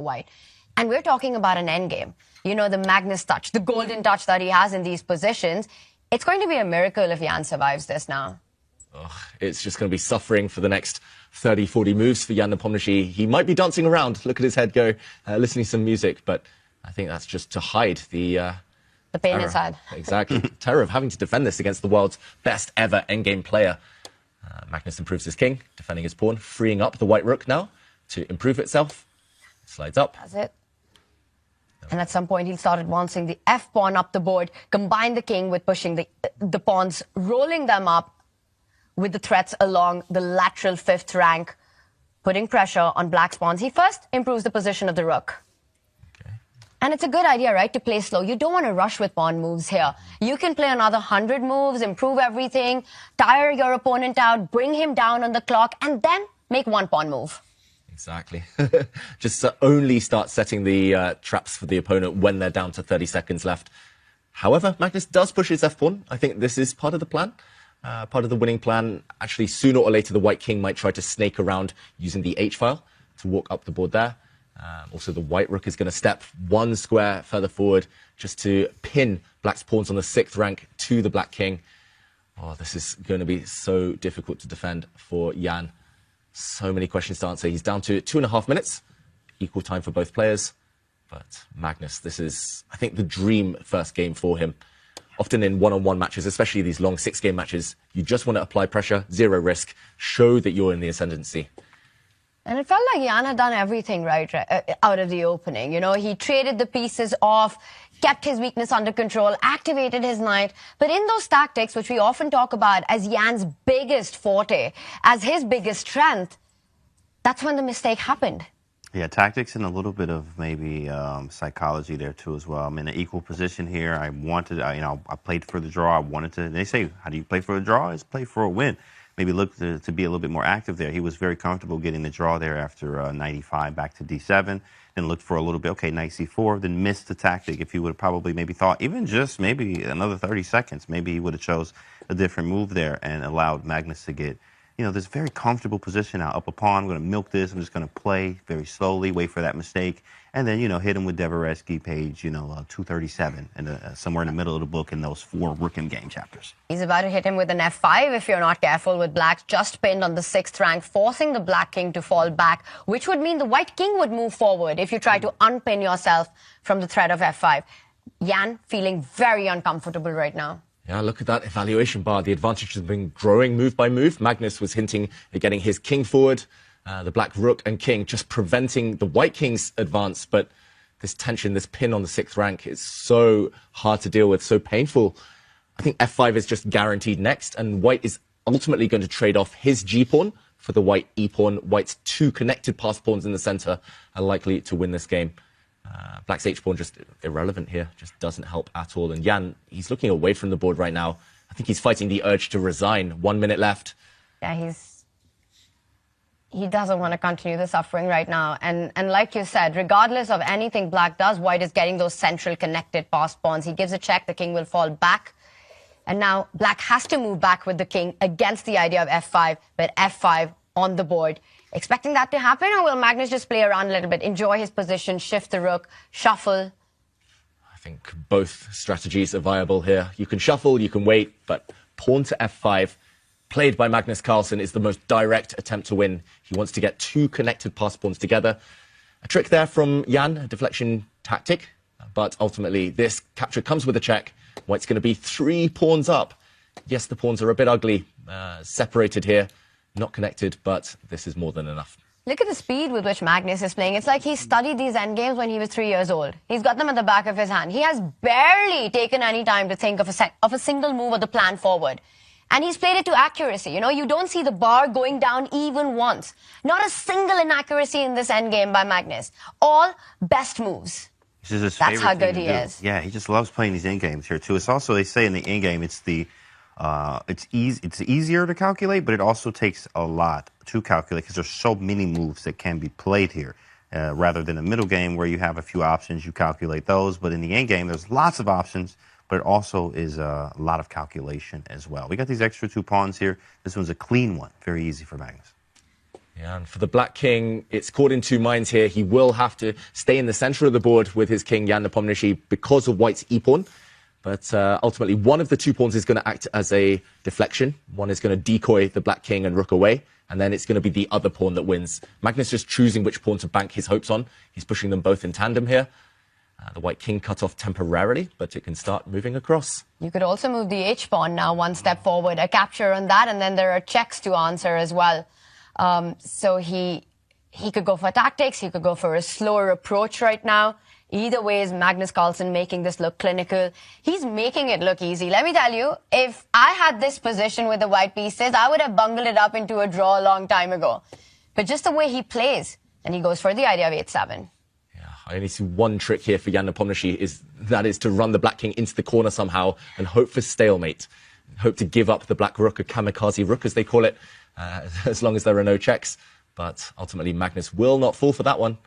white. And we're talking about an endgame. You know, the Magnus touch, the golden touch that he has in these positions. It's going to be a miracle if Jan survives this now. It's just going to be suffering for the next 30, 40 moves for Ian Nepomniachtchi. He might be dancing around, look at his head go, listening to some music, but I think that's just to hide the pain inside. Exactly. Terror of having to defend this against the world's best ever endgame player. Magnus improves his king, defending his pawn, freeing up the white rook now to improve itself. Slides up. That's it. And at some point, he'll start advancing the f-pawn up the board, combine the king with pushing the pawns, rolling them up with the threats along the lateral fifth rank, putting pressure on black's pawns. He first improves the position of the rook. Okay. And it's a good idea, right, to play slow. You don't want to rush with pawn moves here. You can play another 100 moves, improve everything, tire your opponent out, bring him down on the clock, and then make one pawn move. Exactly. Just only start setting the traps for the opponent when they're down to 30 seconds left. However, Magnus does push his f-pawn. I think this is part of the plan, part of the winning plan. Actually, sooner or later, the white king might try to snake around using the h-file to walk up the board there. Also, the white rook is going to step one square further forward just to pin black's pawns on the 6th rank to the black king. Oh, this is going to be so difficult to defend for Jan. So many questions to answer. He's down to 2.5 minutes, equal time for both players. But Magnus, this is, I think, the dream first game for him. Often in one-on-one matches, especially these long 6-game matches, you just want to apply pressure, zero risk, show that you're in the ascendancy. And it felt like Jan had done everything right out of the opening. You know, he traded the pieces off, kept his weakness under control, activated his knight. But in those tactics, which we often talk about as Jan's biggest forte, as his biggest strength, that's when the mistake happened. Yeah, tactics and a little bit of maybe psychology there too as well. I'm in an equal position here. I wanted, I played for the draw. I wanted to. They say, how do you play for a draw? It's play for a win. Maybe look to be a little bit more active there. He was very comfortable getting the draw there after knight e5 back to d7, then looked for a little bit, okay, knight c4, then missed the tactic. If he would have probably maybe thought, even just maybe another 30 seconds, maybe he would have chose a different move there and allowed Magnus to get, this very comfortable position now. Up a pawn, I'm going to milk this. I'm just going to play very slowly, wait for that mistake, and then, hit him with Devereski, page, 237, and somewhere in the middle of the book in those 4 rook and game chapters. He's about to hit him with an f5 if you're not careful, with black just pinned on the 6th rank, forcing the black king to fall back, which would mean the white king would move forward if you try to unpin yourself from the threat of f5. Jan feeling very uncomfortable right now. Yeah, look at that evaluation bar. The advantage has been growing move by move. Magnus was hinting at getting his king forward. The black rook and king just preventing the white king's advance. But this tension, this pin on the 6th rank is so hard to deal with, so painful. I think f5 is just guaranteed next. And white is ultimately going to trade off his g-pawn for the white e-pawn. White's 2 connected pass pawns in the center are likely to win this game. Black's h-pawn just irrelevant here, just doesn't help at all. And Jan, he's looking away from the board right now. I think he's fighting the urge to resign. 1 minute left. Yeah, he doesn't want to continue the suffering right now. And like you said, regardless of anything black does, white is getting those central connected pass pawns. He gives a check, the king will fall back. And now black has to move back with the king against the idea of f5, but f5 on the board. Expecting that to happen, or will Magnus just play around a little bit, enjoy his position, shift the rook, shuffle? I think both strategies are viable here. You can shuffle, you can wait, but pawn to f5, played by Magnus Carlsen, is the most direct attempt to win. He wants to get 2 connected pass pawns together. A trick there from Jan, a deflection tactic, but ultimately this capture comes with a check. White's going to be 3 pawns up. Yes, the pawns are a bit ugly, separated here. Not connected, but this is more than enough. Look at the speed with which Magnus is playing. It's like he studied these endgames when he was 3 years old. He's got them at the back of his hand. He has barely taken any time to think of a single move or the plan forward. And he's played it to accuracy. You don't see the bar going down even once. Not a single inaccuracy in this endgame by Magnus. All best moves. That's how good he is. Yeah, he just loves playing these endgames here, too. It's also, they say in the endgame, it's easier to calculate, but it also takes a lot to calculate because there's so many moves that can be played here. Rather than a middle game where you have a few options, you calculate those. But in the end game, there's lots of options, but it also is a lot of calculation as well. We got these extra 2 pawns here. This one's a clean one. Very easy for Magnus. Yeah, and for the Black King, it's caught in two minds here. He will have to stay in the center of the board with his king, Ian Nepomniachtchi, because of White's e-pawn. But ultimately, one of the two pawns is going to act as a deflection. One is going to decoy the Black King and rook away. And then it's going to be the other pawn that wins. Magnus just choosing which pawn to bank his hopes on. He's pushing them both in tandem here. The White King cut off temporarily, but it can start moving across. You could also move the H-pawn now one step forward, a capture on that, and then there are checks to answer as well. So he could go for tactics, he could go for a slower approach right now. Either way is Magnus Carlsen making this look clinical. He's making it look easy. Let me tell you, if I had this position with the white pieces, I would have bungled it up into a draw a long time ago. But just the way he plays, and he goes for the idea of 8-7. I only see one trick here for Ian Nepomniachtchi, that is to run the Black King into the corner somehow and hope for stalemate. Hope to give up the Black Rook, a kamikaze rook as they call it, as long as there are no checks. But ultimately Magnus will not fall for that one.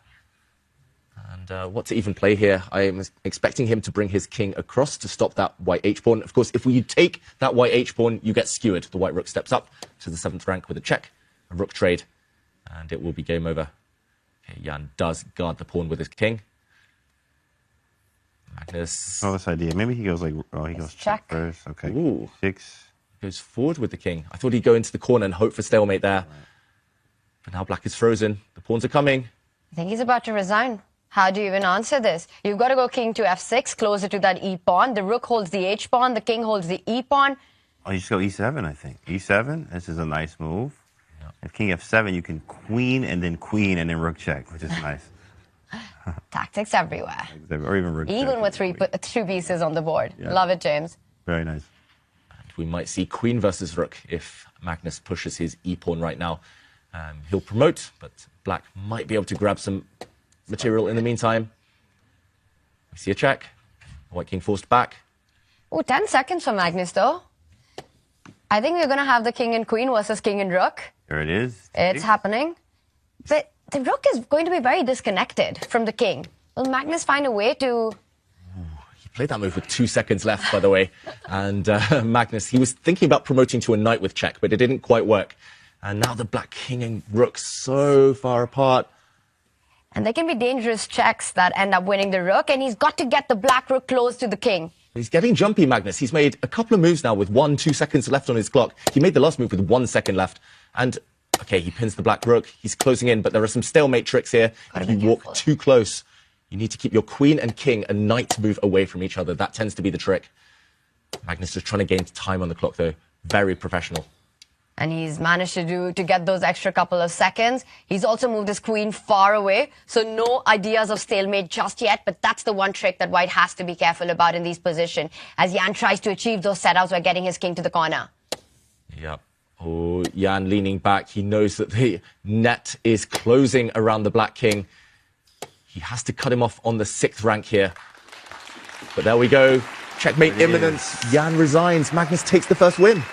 And what to even play here? I am expecting him to bring his king across to stop that white h-pawn. Of course, if you take that white h-pawn, you get skewered. The white rook steps up to the 7th rank with a check, a rook trade, and it will be game over. Ian does guard the pawn with his king. Magnus. Oh, this idea. Maybe he goes like, oh, he goes check first. Okay. Ooh. 6. Goes forward with the king. I thought he'd go into the corner and hope for stalemate there. Right. But now black is frozen. The pawns are coming. I think he's about to resign. How do you even answer this? You've got to go king to f6, closer to that e-pawn. The rook holds the h-pawn. The king holds the e-pawn. Oh, you just go e7, I think. e7. This is a nice move. If king f7, you can queen and then rook check, which is nice. Tactics everywhere. Or even rook even check. with two pieces on the board. Yeah. Love it, James. Very nice. And we might see queen versus rook if Magnus pushes his e-pawn right now. He'll promote, but black might be able to grab some material in the meantime. We see a check. White king forced back. Oh, 10 seconds for Magnus, though. I think we're going to have the king and queen versus king and rook. There it is. It's happening. But the rook is going to be very disconnected from the king. Will Magnus find a way to... He played that move with 2 seconds left, by the way. And Magnus, he was thinking about promoting to a knight with check, but it didn't quite work. And now the black king and rook so far apart. And there can be dangerous checks that end up winning the rook, and he's got to get the black rook close to the king. He's getting jumpy, Magnus. He's made a couple of moves now with 1-2 seconds left on his clock. He made the last move with 1 second left. And, okay, he pins the black rook. He's closing in, but there are some stalemate tricks here. If you walk too close, you need to keep your queen and king and knight move away from each other. That tends to be the trick. Magnus just trying to gain time on the clock, though. Very professional. And he's managed to get those extra couple of seconds. He's also moved his queen far away, so no ideas of stalemate just yet, but that's the one trick that White has to be careful about in these positions, as Ian tries to achieve those setups by getting his king to the corner. Yep. Oh, Ian leaning back. He knows that the net is closing around the black king. He has to cut him off on the 6th rank here. But there we go. Checkmate imminent. Ian resigns. Magnus takes the first win.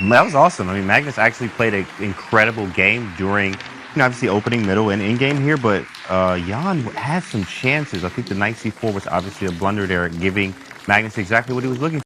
That was awesome. I mean, Magnus actually played an incredible game during, obviously opening, middle, and in-game here, but Ian had some chances. I think the knight c4 was obviously a blunder there, giving Magnus exactly what he was looking for.